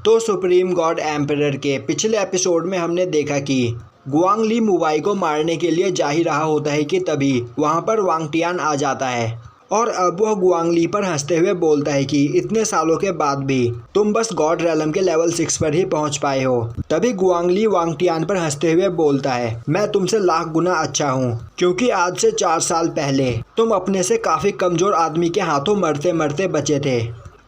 तो supreme God emperor के पिछले एपिसोड में हमने देखा कि गुआंग ली मुवाई को मारने के लिए जा ही रहा होता है कि तभी वहां पर वांग टियान आ जाता है और अब वह गुआंग ली पर हंसते हुए बोलता है कि इतने सालों के बाद भी तुम बस गॉड रेलम के लेवल 6 पर ही पहुंच पाए हो। तभी गुआंग ली वांग टियान पर हंसते हुए बोलता है, मैं तुमसे लाख गुना अच्छा हूं, क्योंकि आज से 4 साल पहले तुम अपने से काफी कमजोर आदमी के हाथों मरते मरते बचे थे।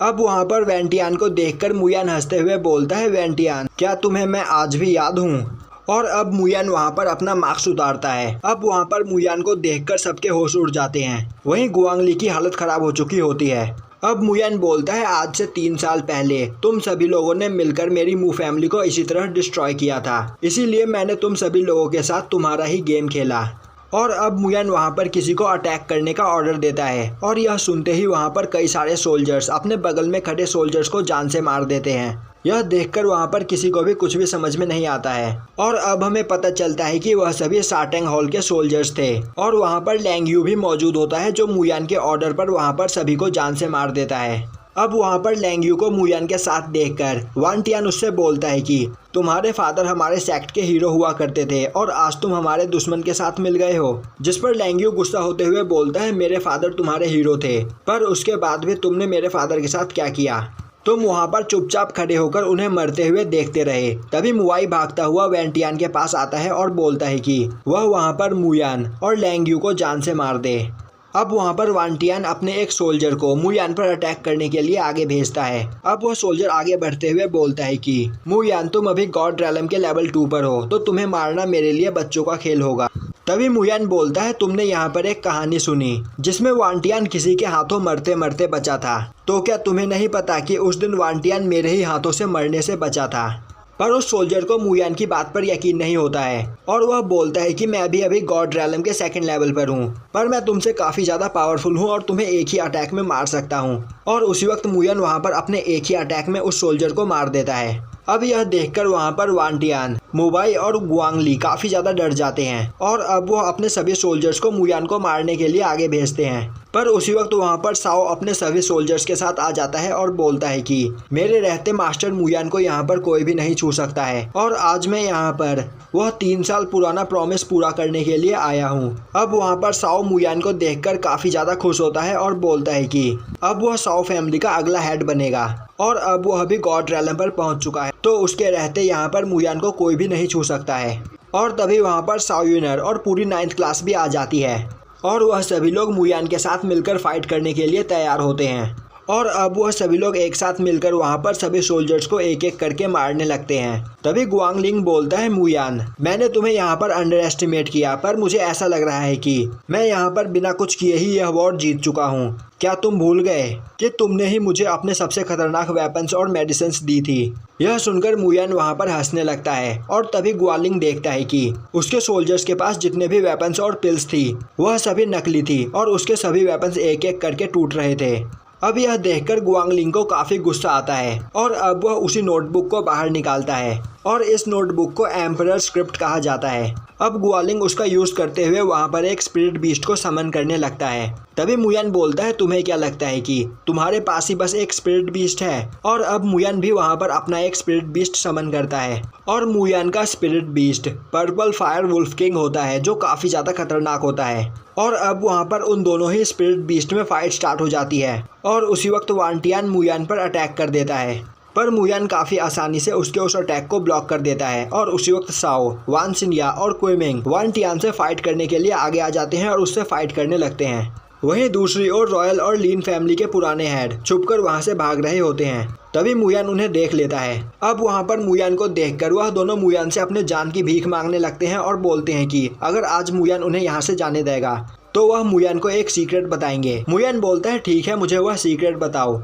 अब वहाँ पर वैन टियान को देखकर मुयान हंसते हुए बोलता है, वैन टियान क्या तुम्हें मैं आज भी याद हूँ? और अब मुयान वहाँ पर अपना मास्क उतारता है। अब वहाँ पर मुयान को देखकर सबके होश उड़ जाते हैं। वहीं गुआंग ली की हालत खराब हो चुकी होती है। अब मुयान बोलता है, आज से 3 साल पहले तुम सभी लोगों ने मिलकर मेरी मू फैमिली को इसी तरह डिस्ट्रॉय किया था, इसीलिए मैंने तुम सभी लोगों के साथ तुम्हारा ही गेम खेला। और अब मुयान वहाँ पर किसी को अटैक करने का ऑर्डर देता है और यह सुनते ही वहाँ पर कई सारे सोल्जर्स अपने बगल में खड़े सोल्जर्स को जान से मार देते हैं। यह देखकर वहाँ पर किसी को भी कुछ भी समझ में नहीं आता है और अब हमें पता चलता है कि वह सभी साटेंग हॉल के सोल्जर्स थे और वहाँ पर लैंग यू भी मौजूद होता है, जो मुयान के ऑर्डर पर वहाँ पर सभी को जान से मार देता है। अब वहाँ पर लैंग यू को मुयान के साथ देखकर वान टियान उससे बोलता है कि तुम्हारे फादर हमारे सेक्ट के हीरो हुआ करते थे और आज तुम हमारे दुश्मन के साथ मिल गए हो। जिस पर लैंग यू गुस्सा होते हुए बोलता है, मेरे फादर तुम्हारे हीरो थे, पर उसके बाद भी तुमने मेरे फादर के साथ क्या किया? तुम वहाँ पर चुपचाप खड़े होकर उन्हें मरते हुए देखते रहे। तभी मुवाई भागता हुआ वैन टियान के पास आता है और बोलता है कि वह वहाँ पर मुयान और लैंग यू को जान से मार दे। अब वहाँ पर वान टियान अपने एक सोल्जर को मुयान पर अटैक करने के लिए आगे भेजता है। अब वह सोल्जर आगे बढ़ते हुए बोलता है कि मुयान तुम अभी गॉड रेलम के लेवल 2 पर हो, तो तुम्हें मारना मेरे लिए बच्चों का खेल होगा। तभी मुयान बोलता है, तुमने यहाँ पर एक कहानी सुनी जिसमें वान टियान किसी के हाथों मरते मरते बचा था, तो क्या तुम्हें नहीं पता कि उस दिन वान टियान मेरे ही हाथों से मरने से बचा था? पर उस सोल्जर को मुयान की बात पर यकीन नहीं होता है और वह बोलता है कि मैं भी अभी गॉड रेलम के 2nd लेवल पर हूँ, पर मैं तुमसे काफ़ी ज़्यादा पावरफुल हूँ और तुम्हें एक ही अटैक में मार सकता हूँ। और उसी वक्त मुयान वहाँ पर अपने एक ही अटैक में उस सोल्जर को मार देता है। अब यह देखकर वहाँ पर वान टियान, मुवाई और गुआंग ली काफ़ी ज़्यादा डर जाते हैं और अब वो अपने सभी सोल्जर्स को मुयान को मारने के लिए आगे भेजते हैं। पर उसी वक्त वहाँ पर साओ अपने सभी सोल्जर्स के साथ आ जाता है और बोलता है कि मेरे रहते मास्टर मुयान को यहाँ पर कोई भी नहीं छू सकता है और आज मैं यहाँ पर वह 3 साल पुराना प्रॉमिस पूरा करने के लिए आया हूँ। अब वहाँ पर साओ मुयान को देखकर काफ़ी ज़्यादा खुश होता है और बोलता है कि अब वह साओ फैमिली का अगला हेड बनेगा और अब वह भी गॉड रेलम पर पहुँच चुका है, तो उसके रहते यहाँ पर मुयान को कोई भी नहीं छू सकता है। और तभी वहाँ पर साओ यूनर और पूरी 9th क्लास भी आ जाती है और वह सभी लोग मुयान के साथ मिलकर फाइट करने के लिए तैयार होते हैं और अब वह सभी लोग एक साथ मिलकर वहाँ पर सभी सोल्जर्स को एक एक करके मारने लगते हैं। तभी गुआंग लिंग बोलता है, मुयान मैंने तुम्हें यहाँ पर अंडर एस्टिमेट किया, पर मुझे ऐसा लग रहा है कि मैं यहाँ पर बिना कुछ किए ही यह वॉर जीत चुका हूँ। क्या तुम भूल गए कि तुमने ही मुझे अपने सबसे खतरनाक वेपन्स और मेडिसिन्स दी थी? यह सुनकर मुयान वहाँ पर हंसने लगता है और तभी गुआलिंग देखता है कि उसके सोल्जर्स के पास जितने भी वेपन्स और पिल्स थी वह सभी नकली थी और उसके सभी वेपन्स एक एक करके टूट रहे थे। अब यह देखकर गुआंग लिंग को काफ़ी गुस्सा आता है और अब वह उसी नोटबुक को बाहर निकालता है और इस नोटबुक को एम्परर स्क्रिप्ट कहा जाता है। अब गुआलिंग उसका यूज़ करते हुए वहाँ पर एक स्पिरिट बीस्ट को समन करने लगता है। तभी मुयान बोलता है, तुम्हें क्या लगता है कि तुम्हारे पास ही बस एक स्पिरिट बीस्ट है? और अब मुयान भी वहाँ पर अपना एक स्पिरिट बीस्ट समन करता है और मुयान का spirit beast purple fire wolf king होता है, जो काफ़ी ज़्यादा खतरनाक होता है। और अब वहाँ पर उन दोनों ही स्पिरिट बीस्ट में फाइट स्टार्ट हो जाती है और उसी वक्त वान टियान मुयान पर अटैक कर देता है, पर मुयान काफ़ी आसानी से उसके उस अटैक को ब्लॉक कर देता है। और उसी वक्त साओ, वान सिन्या और क्विमिंग वान टियान से फाइट करने के लिए आगे आ जाते हैं और उससे फाइट करने लगते हैं। वहीं दूसरी ओर रॉयल और लीन फैमिली के पुराने हेड छुपकर वहां से भाग रहे होते हैं। तभी मुयान उन्हें देख लेता है। अब वहां पर मुयान को देखकर वह दोनों मुयान से अपने जान की भीख मांगने लगते हैं और बोलते हैं कि अगर आज मुयान उन्हें यहाँ से जाने देगा तो वह मुयान को एक सीक्रेट बताएंगे। मुयान बोलता है, ठीक है, मुझे वह सीक्रेट बताओ।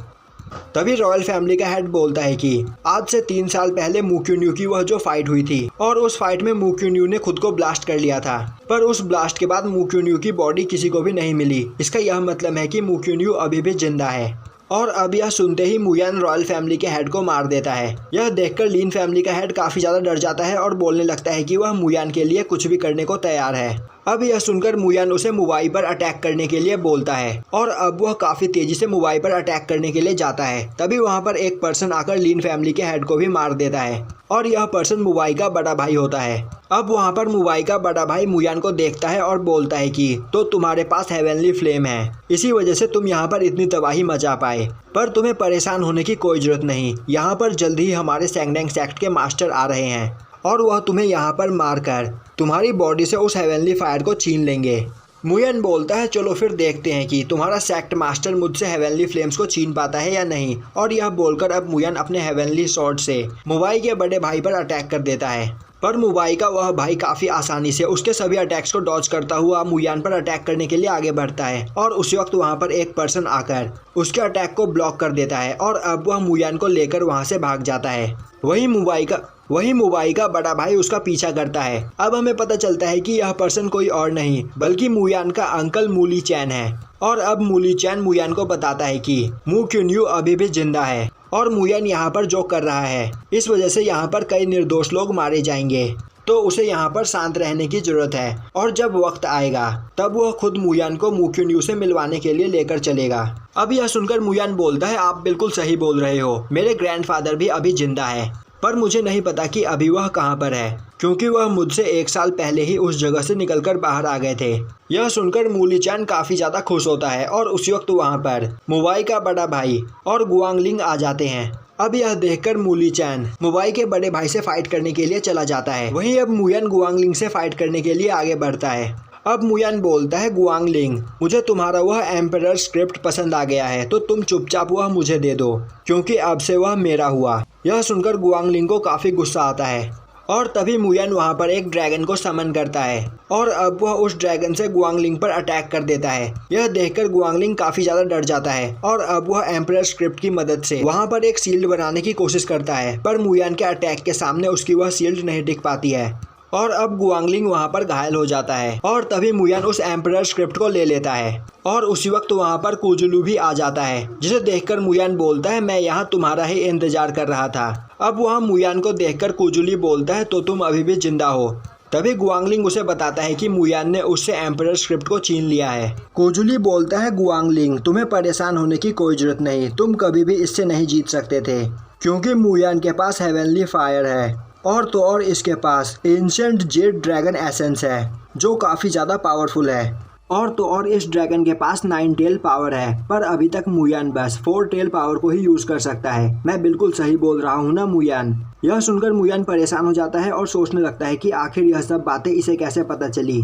तभी रॉयल फैमिली का हेड बोलता है कि आज से 3 साल पहले मुक्यून्यू की वह जो फाइट हुई थी और उस फाइट में मुक्यून्यू ने खुद को ब्लास्ट कर लिया था, पर उस ब्लास्ट के बाद मुक्यून्यू की बॉडी किसी को भी नहीं मिली। इसका यह मतलब है कि मुक्यून्यू अभी भी जिंदा है। और अब यह सुनते ही मुयान रॉयल फैमिली के हेड को मार देता है। यह देखकर लीन फैमिली का हेड काफ़ी ज़्यादा डर जाता है और बोलने लगता है कि वह मुयान के लिए कुछ भी करने को तैयार है। अब यह सुनकर मुयान उसे मुवाई पर अटैक करने के लिए बोलता है और अब वह काफी तेजी से मुवाई पर अटैक करने के लिए जाता है। तभी वहाँ पर एक पर्सन आकर लीन फैमिली के हेड को भी मार देता है और यह पर्सन मुवाई का बड़ा भाई होता है। अब वहाँ पर मुवाई का बड़ा भाई मुयान को देखता है और बोलता है कि तो तुम्हारे पास हेवनली फ्लेम है, इसी वजह से तुम यहाँ पर इतनी तबाही मचा पाए, पर तुम्हें परेशान होने की कोई जरूरत नहीं। यहाँ पर जल्द ही हमारे सैंगडैंग सेक्ट के मास्टर आ रहे हैं और वह तुम्हें यहाँ पर मारकर तुम्हारी बॉडी से उस हेवनली फायर को छीन लेंगे। मुयान बोलता है चलो फिर देखते हैं कि तुम्हारा सेक्ट मास्टर मुझसे हेवनली फ्लेम्स को छीन पाता है या नहीं। और यह बोलकर अब मुयान अपने हेवनली स्वॉर्ड से मुवाई के बड़े भाई पर अटैक कर देता है, पर मुवाई का वह भाई काफी आसानी से उसके सभी अटैक्स को डॉज करता हुआ मुयान पर अटैक करने के लिए आगे बढ़ता है और उसी वक्त वहां पर एक पर्सन आकर उसके अटैक को ब्लॉक कर देता है और अब वह मुयान को लेकर वहां से भाग जाता है। वही मुवाई का बड़ा भाई उसका पीछा करता है। अब हमें पता चलता है कि यह पर्सन कोई और नहीं बल्कि मुयान का अंकल मूली चैन है और अब मूली चैन मुयान को बताता है कि मू क्युन्यू अभी भी जिंदा है और मुयान यहाँ पर जो कर रहा है इस वजह से यहाँ पर कई निर्दोष लोग मारे जाएंगे, तो उसे यहाँ पर शांत रहने की जरूरत है और जब वक्त आएगा तब वह खुद मुयान को मू क्युन्यू से मिलवाने के लिए लेकर चलेगा। अब यह सुनकर मुयान बोलता है आप बिल्कुल सही बोल रहे हो, मेरे ग्रैंडफादर भी अभी जिंदा है, पर मुझे नहीं पता कि अभी वह कहाँ पर है, क्योंकि वह मुझसे 1 साल पहले ही उस जगह से निकलकर बाहर आ गए थे। यह सुनकर मूली चैन काफी ज्यादा खुश होता है और उसी वक्त वहाँ पर मुवाई का बड़ा भाई और गुआंगलिंग आ जाते हैं। अब यह देखकर मूली चैन मुवाई के बड़े भाई से फाइट करने के लिए चला जाता है। वहीं अब मुयान गुआंगलिंग से फाइट करने के लिए आगे बढ़ता है। अब मुयान बोलता है गुआंगलिंग मुझे तुम्हारा वह एम्परर स्क्रिप्ट पसंद आ गया है, तो तुम चुपचाप वह मुझे दे दो क्योंकि अब से वह मेरा हुआ। यह सुनकर गुआंगलिंग को काफी गुस्सा आता है और तभी मुयान वहां पर एक ड्रैगन को समन करता है और अब वह उस ड्रैगन से गुआंगलिंग पर अटैक कर देता है। यह देखकर गुआंगलिंग काफी ज्यादा डर जाता है और अब वह एम्परर स्क्रिप्ट की मदद से वहां पर एक शील्ड बनाने की कोशिश करता है, पर मुयान के अटैक के सामने उसकी वह शील्ड नहीं टिक पाती है और अब गुआंगलिंग वहां पर घायल हो जाता है और तभी मुयान उस एम्परर स्क्रिप्ट को ले लेता है और उसी वक्त वहां पर कुजुलू भी आ जाता है, जिसे देखकर मुयान बोलता है मैं यहाँ तुम्हारा ही इंतजार कर रहा था। अब वहाँ मुयान को देखकर कुजुली बोलता है तो तुम अभी भी जिंदा हो। तभी गुआंगलिंग उसे बताता है कि मुयान ने उससे एम्परर स्क्रिप्ट को छीन लिया है। कुजुली बोलता है गुआंगलिंग तुम्हें परेशान होने की कोई जरूरत नहीं, तुम कभी भी इससे नहीं जीत सकते थे क्योंकि मुयान के पास हेवनली फायर है और तो और इसके पास एंशिएंट जेड ड्रैगन एसेंस है जो काफ़ी ज़्यादा पावरफुल है और तो और इस ड्रैगन के पास 9 टेल पावर है, पर अभी तक मुयान बस 4 टेल पावर को ही यूज़ कर सकता है। मैं बिल्कुल सही बोल रहा हूँ ना मुयान। यह सुनकर मुयान परेशान हो जाता है और सोचने लगता है कि आखिर यह सब बातें इसे कैसे पता चली।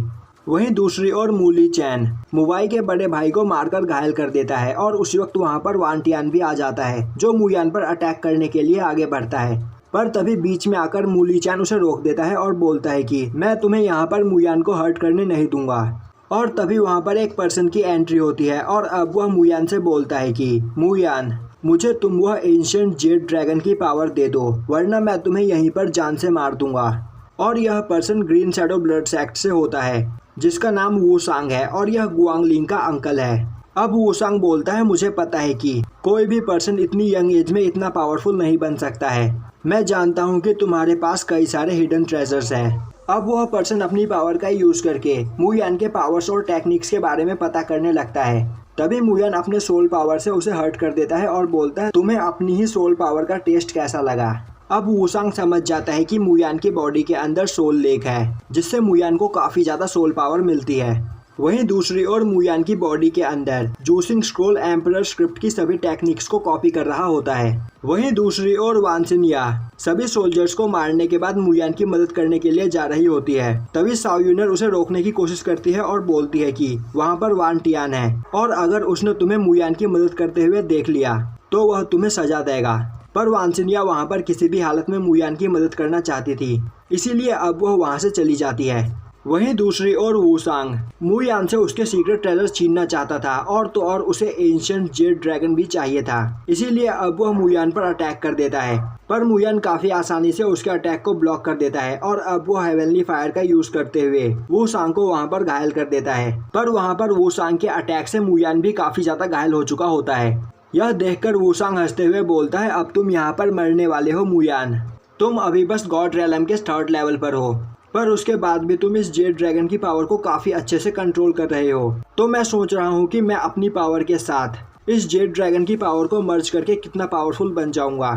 वहीं दूसरी ओर मूली चैन मुवाई के बड़े भाई को मारकर घायल कर देता है और उसी वक्त वहाँ पर वांटियान भी आ जाता है जो मुयान पर अटैक करने के लिए आगे बढ़ता है, पर तभी बीच में आकर मूली चैन उसे रोक देता है और बोलता है कि मैं तुम्हें यहाँ पर मुयान को हर्ट करने नहीं दूंगा। और तभी वहाँ पर एक पर्सन की एंट्री होती है और अब वह मुयान से बोलता है कि मुयान मुझे तुम वह एंशिएंट जेड ड्रैगन की पावर दे दो वरना मैं तुम्हें यहीं पर जान से मार दूंगा। और यह person green shadow blood sect से होता है जिसका नाम वूसांग है और यह गुआंगलिंग का अंकल है। अब वूसांग बोलता है मुझे पता है कि कोई भी पर्सन इतनी यंग एज में इतना पावरफुल नहीं बन सकता है, मैं जानता हूँ कि तुम्हारे पास कई सारे हिडन ट्रेजर्स हैं। अब वह पर्सन अपनी पावर का यूज करके मुयान के पावर्स और टेक्निक्स के बारे में पता करने लगता है। तभी मुयान अपने सोल पावर से उसे हर्ट कर देता है और बोलता है तुम्हें अपनी ही सोल पावर का टेस्ट कैसा लगा। अब वूसांग समझ जाता है कि मुयान की बॉडी के अंदर सोल लेक है जिससे मुयान को काफी ज्यादा सोल पावर मिलती है। वहीं दूसरी ओर मुयान की बॉडी के अंदर जूसिंग स्क्रोल एम्परर स्क्रिप्ट की सभी टेक्निक्स को कॉपी कर रहा होता है। वहीं दूसरी ओर वांसिनिया सभी सोल्जर्स को मारने के बाद मुयान की मदद करने के लिए जा रही होती है। तभी साओयुनर उसे रोकने की कोशिश करती है और बोलती है कि वहाँ पर वांटियान है और अगर उसने तुम्हें मुयान की मदद करते हुए देख लिया तो वह तुम्हें सजा देगा। पर वांसिनिया वहाँ पर किसी भी हालत में मुयान की मदद करना चाहती थी, इसीलिए अब वह वहाँ से चली जाती है। वहीं दूसरी ओर वूसांग मुयान से उसके सीक्रेट ट्रेजर छीनना चाहता था और तो और उसे एंशिएंट जेड ड्रैगन भी चाहिए था, इसीलिए अब वह मुयान पर अटैक कर देता है। पर मुयान काफी आसानी से उसके अटैक को ब्लॉक कर देता है और अब वो हेवनली फायर का यूज करते हुए वूसांग को वहां पर घायल कर देता है। पर वहां पर वूसांग के अटैक से मुयान भी काफी ज्यादा घायल हो चुका होता है। यह देखकर वूसांग हंसते हुए बोलता है अब तुम यहाँ पर मरने वाले हो मुयान, तुम अभी बस गॉड रेलम के 3rd लेवल पर हो। पर उसके बाद भी तुम इस जेड ड्रैगन की पावर को काफ़ी अच्छे से कंट्रोल कर रहे हो। तो मैं सोच रहा हूँ कि मैं अपनी पावर के साथ इस जेड ड्रैगन की पावर को मर्ज करके कितना पावरफुल बन जाऊंगा।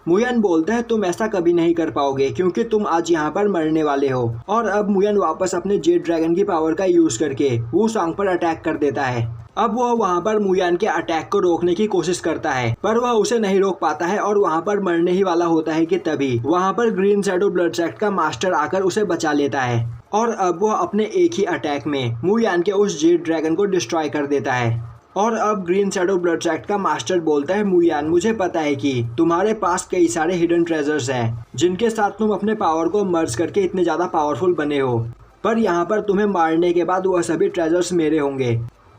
मुयन बोलता है तुम ऐसा कभी नहीं कर पाओगे क्योंकि तुम आज यहाँ पर मरने वाले हो। और अब मुयन वापस अपने जेड ड्रैगन की पावर का यूज करके वूसांग पर अटैक कर देता है। अब वह वहाँ पर मुयान के अटैक को रोकने की कोशिश करता है पर वह उसे नहीं रोक पाता है और वहाँ पर मरने ही वाला होता है कि तभी वहाँ पर ग्रीन शैडो ब्लड सेक्ट का मास्टर आकर उसे बचा लेता है और अब वह अपने एक ही अटैक में मुयान के उस जेड ड्रैगन को डिस्ट्रॉय कर देता है। और अब ग्रीन शैडो ब्लड सेक्ट का मास्टर बोलता है मुयान मुझे पता है कि तुम्हारे पास कई सारे हिडन ट्रेजर्स हैं जिनके साथ तुम अपने पावर को मर्ज करके इतने ज़्यादा पावरफुल बने हो, पर यहाँ पर तुम्हें मारने के बाद वह सभी ट्रेजर्स मेरे होंगे।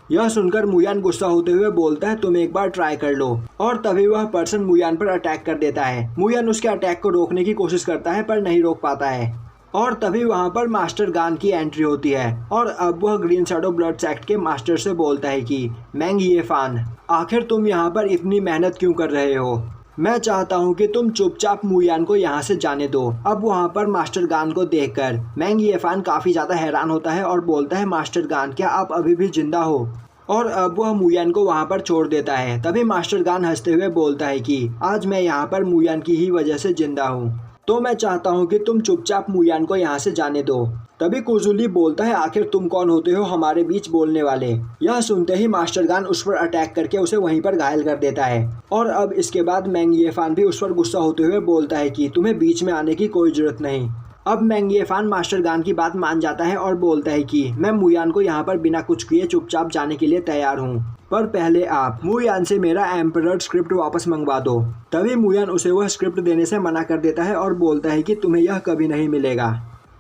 यह सुनकर मुयान गुस्सा होते हुए बोलता है तुम एक बार ट्राई कर लो। और तभी वह पर्सन मुयान पर अटैक कर देता है। मुयान उसके अटैक को रोकने की कोशिश करता है पर नहीं रोक पाता है। और तभी वहाँ पर मास्टर गान की एंट्री होती है और अब वह ग्रीन शैडो ब्लड सेक्ट के मास्टर से बोलता है कि मैंग ये फान, आखिर तुम यहाँ पर इतनी मेहनत क्यों कर रहे हो? मैं चाहता हूँ कि तुम चुपचाप मुयान को यहाँ से जाने दो। अब वहाँ पर मास्टर गान को देखकर मैंग ये फान काफ़ी ज़्यादा हैरान होता है और बोलता है मास्टर गान क्या आप अभी भी जिंदा हो? और अब वह मुयान को वहाँ पर छोड़ देता है। तभी मास्टर गान हंसते हुए बोलता है कि आज मैं यहाँ पर मुयान की ही वजह से जिंदा हूँ, तो मैं चाहता हूँ कि तुम चुपचाप मुयान को यहाँ से जाने दो। तभी कुजुली बोलता है आखिर तुम कौन होते हो हमारे बीच बोलने वाले? यह सुनते ही मास्टर गान उस पर अटैक करके उसे वहीं पर घायल कर देता है। और अब इसके बाद मैंग ये फान भी उस पर गुस्सा होते हुए बोलता है कि तुम्हें बीच में आने की कोई जरूरत नहीं। अब मैंग ये फान मास्टर गान की बात मान जाता है और बोलता है कि मैं मुयान को यहाँ पर बिना कुछ किए चुपचाप जाने के लिए तैयार हूँ, पर पहले आप मुयान से मेरा एम्परर स्क्रिप्ट वापस मंगवा दो। तभी मुयान उसे वह स्क्रिप्ट देने से मना कर देता है और बोलता है कि तुम्हें यह कभी नहीं मिलेगा।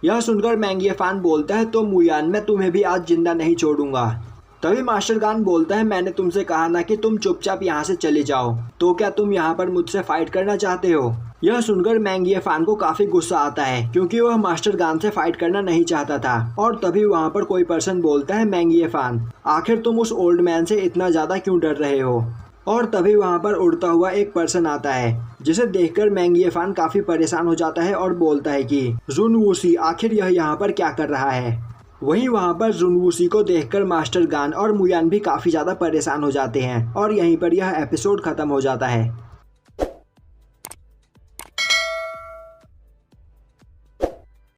यह सुनकर मैंग ये फान बोलता है तो मुयान मैं तुम्हें भी आज जिंदा नहीं छोड़ूंगा। तभी मास्टर गान बोलता है मैंने तुमसे कहा ना कि तुम चुपचाप यहाँ से चले जाओ, तो क्या तुम यहाँ पर मुझसे फाइट करना चाहते हो? यह सुनकर मैंग ये फान को काफी गुस्सा आता है क्योंकि वह मास्टर गान से फाइट करना नहीं चाहता था। और तभी वहाँ पर कोई पर्सन बोलता है मैंग ये फान आखिर तुम उस ओल्ड मैन से इतना ज्यादा क्यों डर रहे हो? और तभी वहाँ पर उड़ता हुआ एक पर्सन आता है जिसे देखकर मैंग ये फान काफी परेशान हो जाता है और बोलता है कि जुन वूसी आखिर यह यहाँ पर क्या कर रहा है? वहीं वहाँ पर जुन वूसी को देखकर मास्टर गान और मुयान भी काफी ज्यादा परेशान हो जाते हैं और यहीं पर यह एपिसोड खत्म हो जाता है।